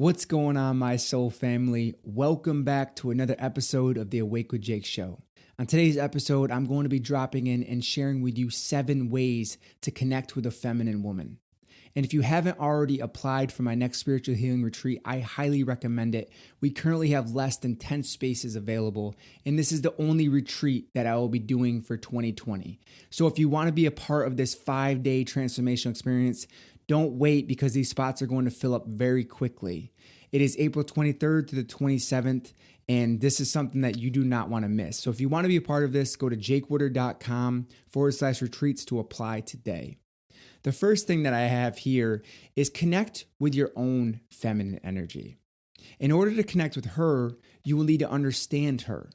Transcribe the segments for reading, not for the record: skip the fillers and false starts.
What's going on, my soul family? Welcome back to another episode of the Awake with Jake show. On today's episode, I'm going to be dropping in and sharing with you 7 ways to connect with a feminine woman. And if you haven't already applied for my next spiritual healing retreat, I highly recommend it. We currently have less than 10 spaces available, and this is the only retreat that I will be doing for 2020. So if you want to be a part of this 5-day transformational experience, don't wait because these spots are going to fill up very quickly. It is April 23rd to the 27th, and this is something that you do not want to miss. So if you want to be a part of this, go to jakewoodard.com/retreats to apply today. The first thing that I have here is connect with your own feminine energy. In order to connect with her, you will need to understand her.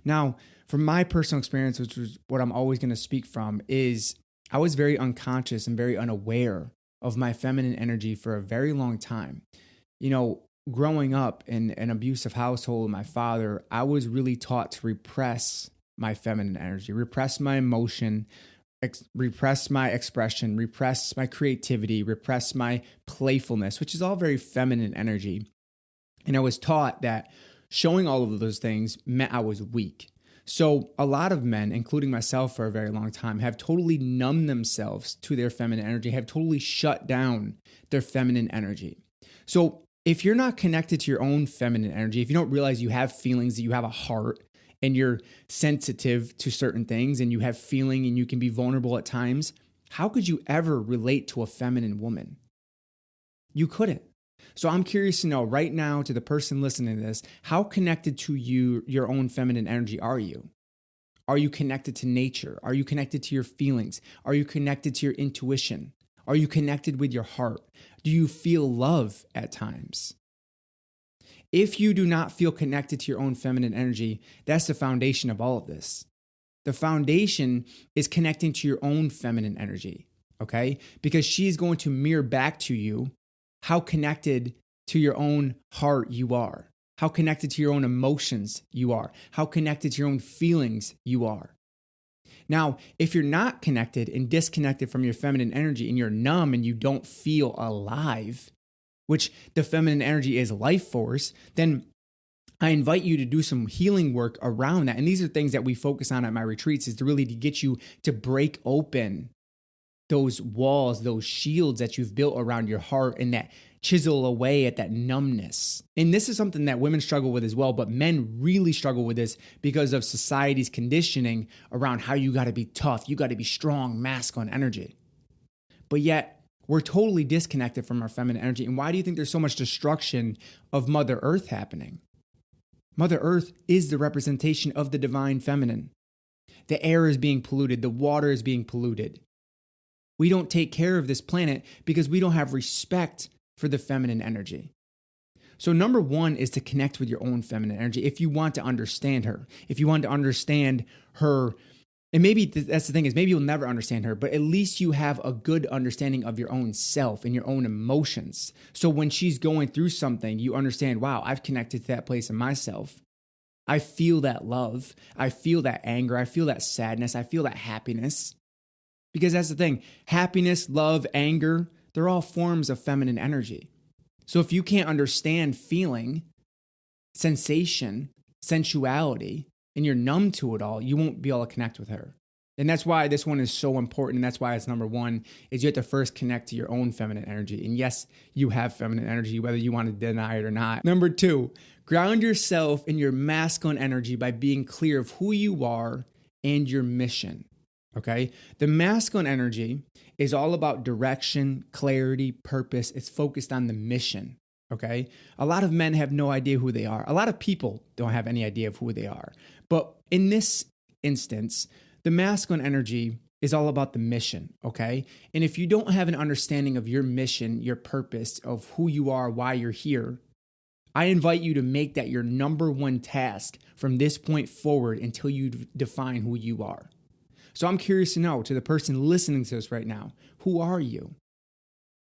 Now, from my personal experience, which is what I'm always going to speak from, is I was very unconscious and very unaware of my feminine energy for a very long time. You know, growing up in an abusive household with my father, I was really taught to repress my feminine energy, repress my emotion, repress my expression, repress my creativity, repress my playfulness, which is all very feminine energy. And I was taught that showing all of those things meant I was weak. So a lot of men, including myself for a very long time, have totally numbed themselves to their feminine energy, have totally shut down their feminine energy. So if you're not connected to your own feminine energy, if you don't realize you have feelings, that you have a heart, and you're sensitive to certain things, and you have feeling, and you can be vulnerable at times, how could you ever relate to a feminine woman? You couldn't. So I'm curious to know right now, to the person listening to this, how connected to you, your own feminine energy are you? Are you connected to nature? Are you connected to your feelings? Are you connected to your intuition? Are you connected with your heart? Do you feel love at times? If you do not feel connected to your own feminine energy, that's the foundation of all of this. The foundation is connecting to your own feminine energy, okay? Because she is going to mirror back to you how connected to your own heart you are, how connected to your own emotions you are, how connected to your own feelings you are. Now, if you're not connected and disconnected from your feminine energy and you're numb and you don't feel alive, which the feminine energy is life force, then I invite you to do some healing work around that. And these are things that we focus on at my retreats, is to really to get you to break open those walls, those shields that you've built around your heart, and that chisel away at that numbness. And this is something that women struggle with as well, but men really struggle with this because of society's conditioning around how you got to be tough, you got to be strong, masculine energy. But yet, we're totally disconnected from our feminine energy. And why do you think there's so much destruction of Mother Earth happening? Mother Earth is the representation of the divine feminine. The air is being polluted, the water is being polluted. We don't take care of this planet because we don't have respect for the feminine energy. So number 1 is to connect with your own feminine energy. If you want to understand her, if you want to understand her, and maybe that's the thing, is maybe you'll never understand her, but at least you have a good understanding of your own self and your own emotions. So when she's going through something, you understand, wow, I've connected to that place in myself. I feel that love. I feel that anger. I feel that sadness. I feel that happiness. Because that's the thing, happiness, love, anger, they're all forms of feminine energy. So if you can't understand feeling, sensation, sensuality, and you're numb to it all, you won't be able to connect with her. And that's why this one is so important. And that's why it's number 1, is you have to first connect to your own feminine energy. And yes, you have feminine energy, whether you want to deny it or not. Number 2, ground yourself in your masculine energy by being clear of who you are and your mission. Okay? The masculine energy is all about direction, clarity, purpose. It's focused on the mission. Okay? A lot of men have no idea who they are. A lot of people don't have any idea of who they are. But in this instance, the masculine energy is all about the mission. Okay? And if you don't have an understanding of your mission, your purpose, of who you are, why you're here, I invite you to make that your number 1 task from this point forward until you define who you are. So I'm curious to know, to the person listening to this right now, who are you?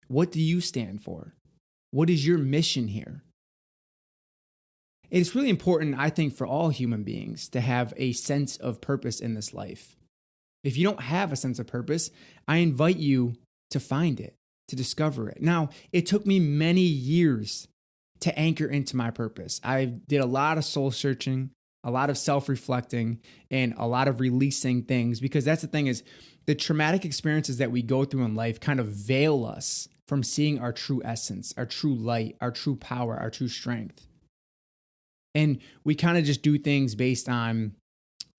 What do you stand for? What is your mission here? It's really important, I think, for all human beings to have a sense of purpose in this life. If you don't have a sense of purpose, I invite you to find it, to discover it. Now, it took me many years to anchor into my purpose. I did a lot of soul searching, a lot of self-reflecting, and a lot of releasing things, because that's the thing is the traumatic experiences that we go through in life kind of veil us from seeing our true essence, our true light, our true power, our true strength. And we kind of just do things based on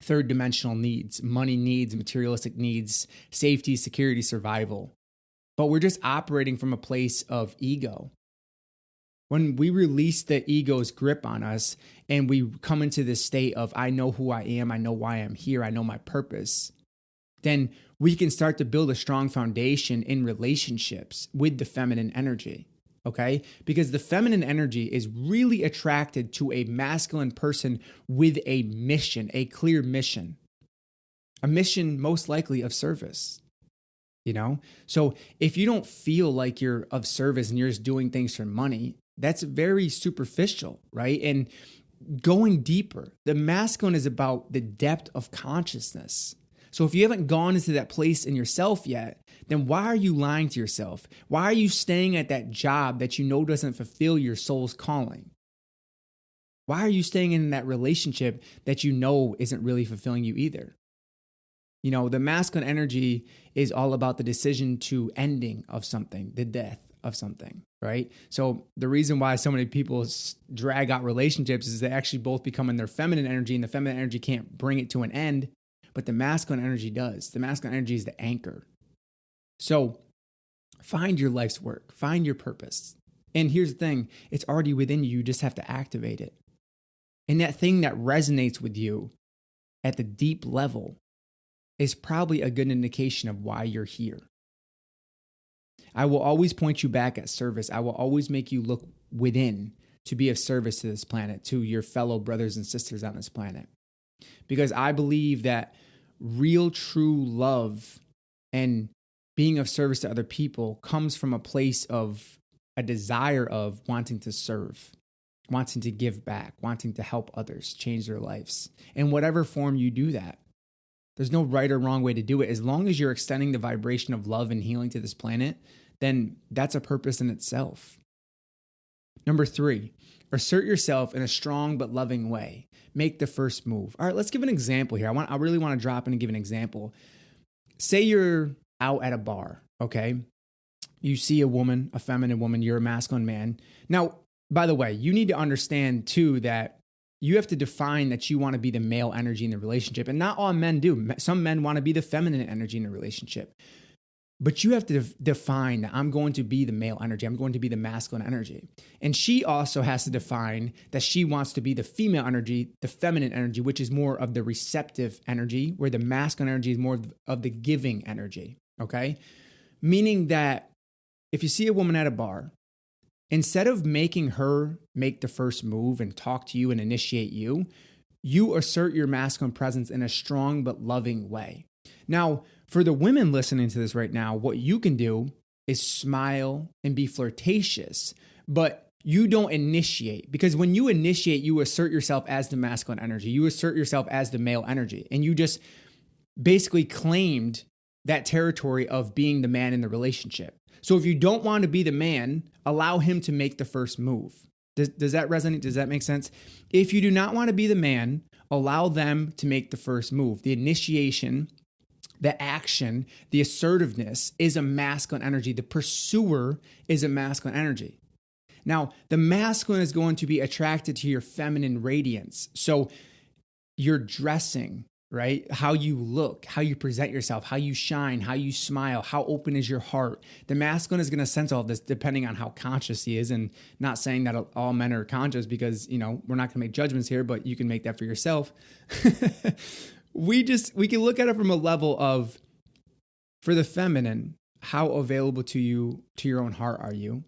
third dimensional needs, money needs, materialistic needs, safety, security, survival. But we're just operating from a place of ego. When we release the ego's grip on us and we come into this state of, I know who I am, I know why I'm here, I know my purpose, then we can start to build a strong foundation in relationships with the feminine energy, okay? Because the feminine energy is really attracted to a masculine person with a mission, a clear mission, a mission most likely of service, you know? So if you don't feel like you're of service and you're just doing things for money, that's very superficial, right? And going deeper, the masculine is about the depth of consciousness. So if you haven't gone into that place in yourself yet, then why are you lying to yourself? Why are you staying at that job that you know doesn't fulfill your soul's calling? Why are you staying in that relationship that you know isn't really fulfilling you either? You know, the masculine energy is all about the decision to ending of something, the death of something, right? So the reason why so many people drag out relationships is they actually both become in their feminine energy, and the feminine energy can't bring it to an end, but the masculine energy does. The masculine energy is the anchor. So find your life's work, find your purpose. And here's the thing, it's already within you. You just have to activate it. And that thing that resonates with you at the deep level is probably a good indication of why you're here. I will always point you back at service. I will always make you look within to be of service to this planet, to your fellow brothers and sisters on this planet. Because I believe that real, true love and being of service to other people comes from a place of a desire of wanting to serve, wanting to give back, wanting to help others change their lives. In whatever form you do that, there's no right or wrong way to do it. As long as you're extending the vibration of love and healing to this planet, then that's a purpose in itself. Number 3, assert yourself in a strong but loving way. Make the first move. All right, let's give an example here. I really want to drop in and give an example. Say you're out at a bar, okay? You see a woman, a feminine woman, you're a masculine man. Now, by the way, you need to understand too that you have to define that you want to be the male energy in the relationship. And not all men do. Some men want to be the feminine energy in the relationship. But you have to define that I'm going to be the male energy. I'm going to be the masculine energy. And she also has to define that she wants to be the female energy, the feminine energy, which is more of the receptive energy, where the masculine energy is more of the giving energy, okay? Meaning that if you see a woman at a bar, instead of making her make the first move and talk to you and initiate you, you assert your masculine presence in a strong but loving way. Now, for the women listening to this right now, what you can do is smile and be flirtatious, but you don't initiate. Because when you initiate, you assert yourself as the masculine energy. You assert yourself as the male energy. And you just basically claimed that territory of being the man in the relationship. So if you don't want to be the man, allow him to make the first move. Does that resonate? Does that make sense? If you do not want to be the man, allow them to make the first move. The initiation, the action, the assertiveness is a masculine energy. The pursuer is a masculine energy. Now, the masculine is going to be attracted to your feminine radiance. So your dressing, right? How you look, how you present yourself, how you shine, how you smile, how open is your heart. The masculine is going to sense all this depending on how conscious he is. And not saying that all men are conscious because, we're not going to make judgments here, but you can make that for yourself. We can look at it from a level of, for the feminine, how available to you, to your own heart are you?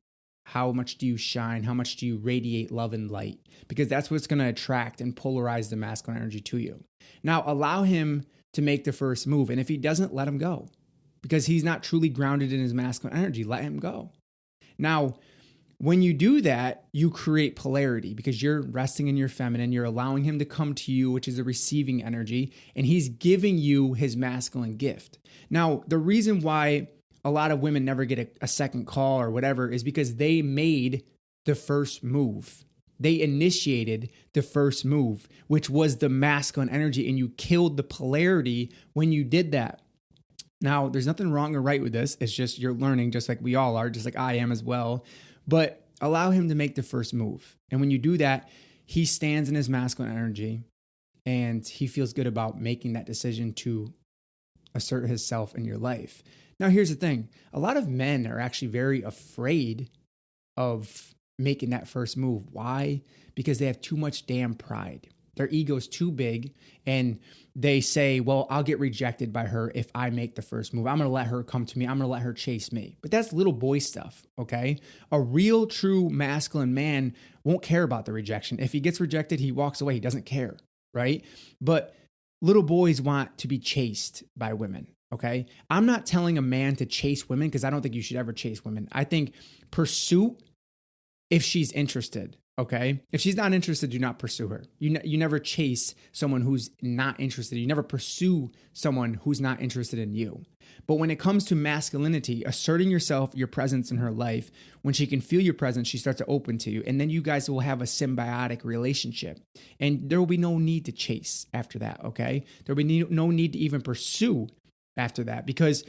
How much do you shine? How much do you radiate love and light? Because that's what's going to attract and polarize the masculine energy to you. Now, allow him to make the first move. And if he doesn't, let him go. Because he's not truly grounded in his masculine energy. Let him go. Now, when you do that, you create polarity because you're resting in your feminine. You're allowing him to come to you, which is a receiving energy, and he's giving you his masculine gift. Now, the reason why a lot of women never get a second call or whatever is because they made the first move. They initiated the first move, which was the masculine energy, and you killed the polarity when you did that. Now, there's nothing wrong or right with this. It's just you're learning, just like we all are, just like I am as well. But allow him to make the first move. And when you do that, he stands in his masculine energy and he feels good about making that decision to assert himself in your life. Now, here's the thing. A lot of men are actually very afraid of making that first move. Why? Because they have too much damn pride. Their ego's too big, and they say, well, I'll get rejected by her if I make the first move. I'm going to let her come to me. I'm going to let her chase me. But that's little boy stuff, okay? A real, true masculine man won't care about the rejection. If he gets rejected, he walks away. He doesn't care, right? But little boys want to be chased by women, okay? I'm not telling a man to chase women because I don't think you should ever chase women. I think pursue if she's interested. Okay. If she's not interested, do not pursue her. You never chase someone who's not interested. You never pursue someone who's not interested in you. But when it comes to masculinity, asserting yourself, your presence in her life, when she can feel your presence, she starts to open to you. And then you guys will have a symbiotic relationship. And there will be no need to chase after that. Okay. There will be no need to even pursue after that because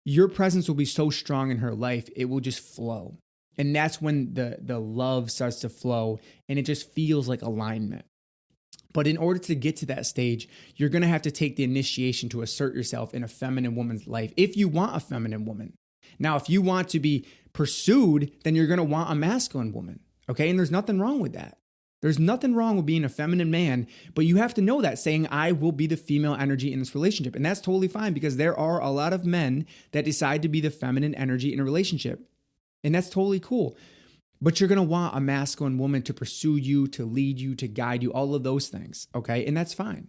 your presence will be so strong in her life, it will just flow. And that's when the love starts to flow and it just feels like alignment. But in order to get to that stage, you're going to have to take the initiation to assert yourself in a feminine woman's life if you want a feminine woman. Now, if you want to be pursued, then you're going to want a masculine woman. Okay. And there's nothing wrong with that. There's nothing wrong with being a feminine man, but you have to know that, saying, I will be the female energy in this relationship. And that's totally fine because there are a lot of men that decide to be the feminine energy in a relationship. And that's totally cool. But you're going to want a masculine woman to pursue you, to lead you, to guide you, all of those things. Okay. And that's fine.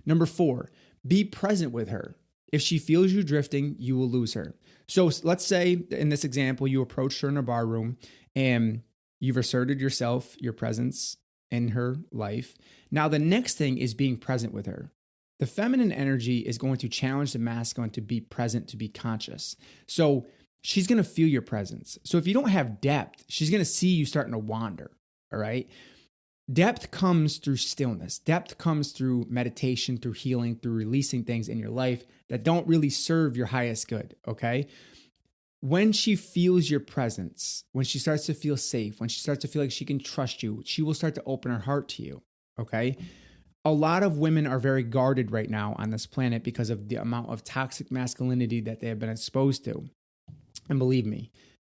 Number 4, be present with her. If she feels you drifting, you will lose her. So let's say in this example, you approached her in a bar room and you've asserted yourself, your presence in her life. Now, the next thing is being present with her. The feminine energy is going to challenge the masculine to be present, to be conscious. So she's going to feel your presence. So if you don't have depth, she's going to see you starting to wander, all right? Depth comes through stillness. Depth comes through meditation, through healing, through releasing things in your life that don't really serve your highest good, okay? When she feels your presence, when she starts to feel safe, when she starts to feel like she can trust you, she will start to open her heart to you, okay? A lot of women are very guarded right now on this planet because of the amount of toxic masculinity that they have been exposed to. And believe me,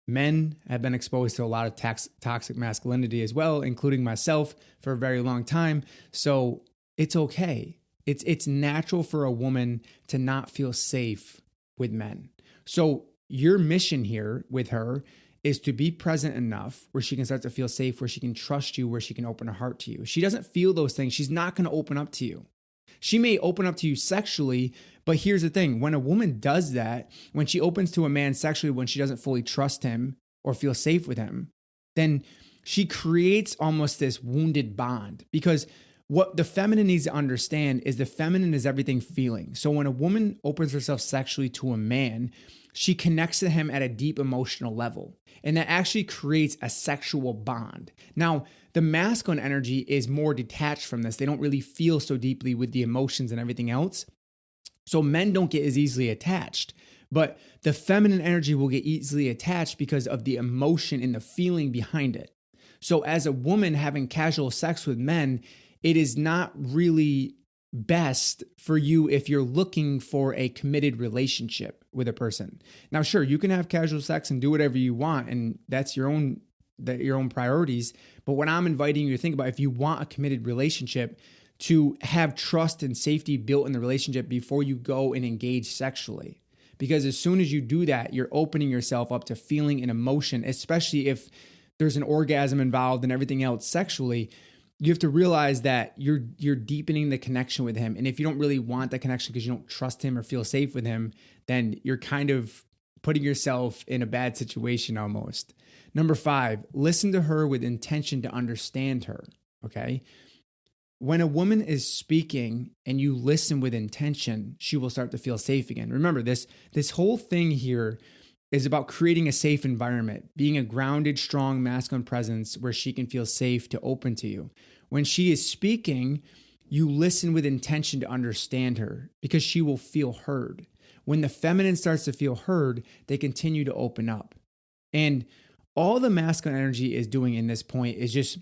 men have been exposed to a lot of toxic masculinity as well, including myself, for a very long time. So it's okay. It's natural for a woman to not feel safe with men. So your mission here with her is to be present enough where she can start to feel safe, where she can trust you, where she can open her heart to you. If she doesn't feel those things, she's not going to open up to you. She may open up to you sexually, but here's the thing. When a woman does that, when she opens to a man sexually, when she doesn't fully trust him or feel safe with him, then she creates almost this wounded bond. Because what the feminine needs to understand is the feminine is everything feeling. So when a woman opens herself sexually to a man, she connects to him at a deep emotional level. And that actually creates a sexual bond. Now, the masculine energy is more detached from this. They don't really feel so deeply with the emotions and everything else. So men don't get as easily attached. But the feminine energy will get easily attached because of the emotion and the feeling behind it. So as a woman having casual sex with men, it is not really best for you if you're looking for a committed relationship with a person. Now, sure, you can have casual sex and do whatever you want, and that's your own priorities. But what I'm inviting you to think about, if you want a committed relationship, to have trust and safety built in the relationship before you go and engage sexually. Because as soon as you do that, you're opening yourself up to feeling and emotion, especially if there's an orgasm involved and everything else sexually. You have to realize that you're deepening the connection with him. And if you don't really want that connection because you don't trust him or feel safe with him, then you're kind of putting yourself in a bad situation almost. Number 5, listen to her with intention to understand her, okay? When a woman is speaking and you listen with intention, she will start to feel safe again. Remember, this whole thing here is about creating a safe environment, being a grounded, strong masculine presence where she can feel safe to open to you. When she is speaking, you listen with intention to understand her because she will feel heard. When the feminine starts to feel heard, they continue to open up. And all the masculine energy is doing in this point is just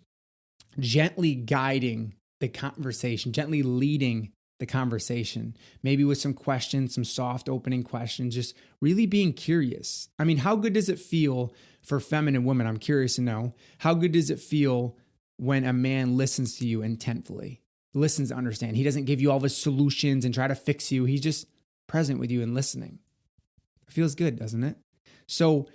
gently guiding the conversation, gently leading the conversation, maybe with some questions, some soft opening questions, just really being curious. I mean, how good does it feel for feminine women? I'm curious to know. How good does it feel when a man listens to you intentfully, listens to understand? He doesn't give you all the solutions and try to fix you. He's just present with you and listening. It feels good, doesn't it? So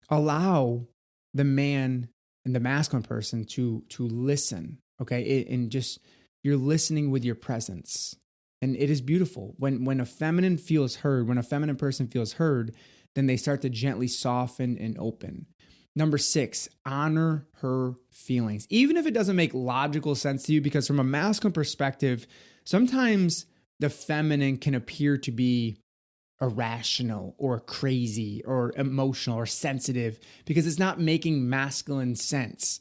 allow the man and the masculine person to listen, okay? And just you're listening with your presence. And it is beautiful. When a feminine feels heard, when a feminine person feels heard, then they start to gently soften and open. Number 6, honor her feelings. Even if it doesn't make logical sense to you, because from a masculine perspective, sometimes the feminine can appear to be irrational or crazy or emotional or sensitive because it's not making masculine sense.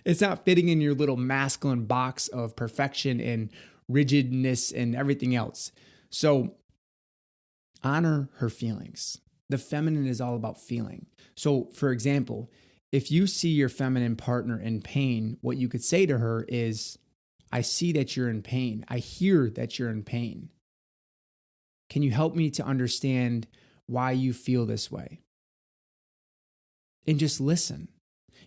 It's not fitting in your little masculine box of perfection and rigidness and everything else. So honor her feelings. The feminine is all about feeling. So for example, if you see your feminine partner in pain, what you could say to her is, I see that you're in pain. I hear that you're in pain. Can you help me to understand why you feel this way? And just listen.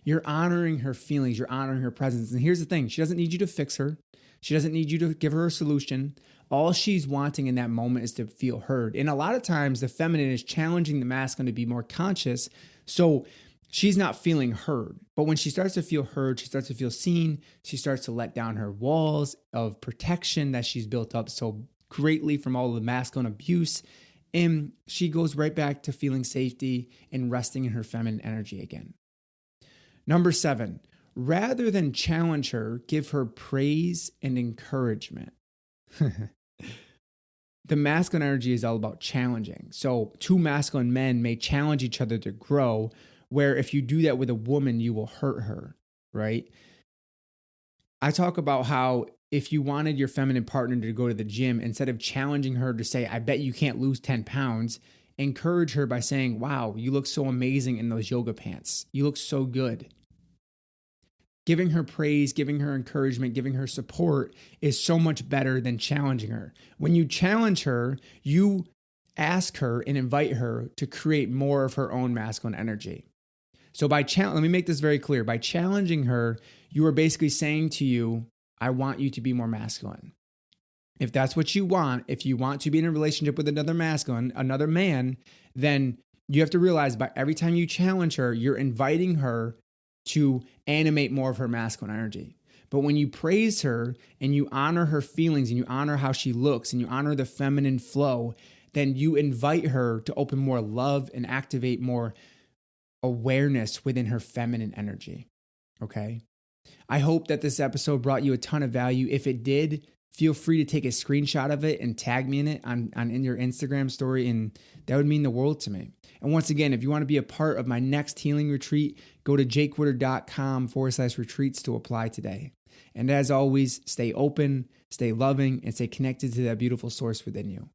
You're honoring her feelings. You're honoring her presence. And here's the thing. She doesn't need you to fix her. She doesn't need you to give her a solution. All she's wanting in that moment is to feel heard. And a lot of times the feminine is challenging the masculine to be more conscious. So she's not feeling heard. But when she starts to feel heard, she starts to feel seen. She starts to let down her walls of protection that she's built up so greatly from all of the masculine abuse. And she goes right back to feeling safety and resting in her feminine energy again. Number 7, rather than challenge her, give her praise and encouragement. The masculine energy is all about challenging. So 2 masculine men may challenge each other to grow, where if you do that with a woman, you will hurt her, right? I talk about how if you wanted your feminine partner to go to the gym, instead of challenging her to say, I bet you can't lose 10 pounds, encourage her by saying, wow, you look so amazing in those yoga pants. You look so good. Giving her praise, giving her encouragement, giving her support is so much better than challenging her. When you challenge her, you ask her and invite her to create more of her own masculine energy. So let me make this very clear. By challenging her, you are basically saying to you, I want you to be more masculine. If that's what you want, if you want to be in a relationship with another man, then you have to realize by every time you challenge her, you're inviting her to animate more of her masculine energy. But when you praise her and you honor her feelings and you honor how she looks and you honor the feminine flow, then you invite her to open more love and activate more awareness within her feminine energy. Okay? I hope that this episode brought you a ton of value. If it did, feel free to take a screenshot of it and tag me in it in your Instagram story, and that would mean the world to me. And once again, if you want to be a part of my next healing retreat, go to jakewoodard.com/retreats to apply today. And as always, stay open, stay loving, and stay connected to that beautiful source within you.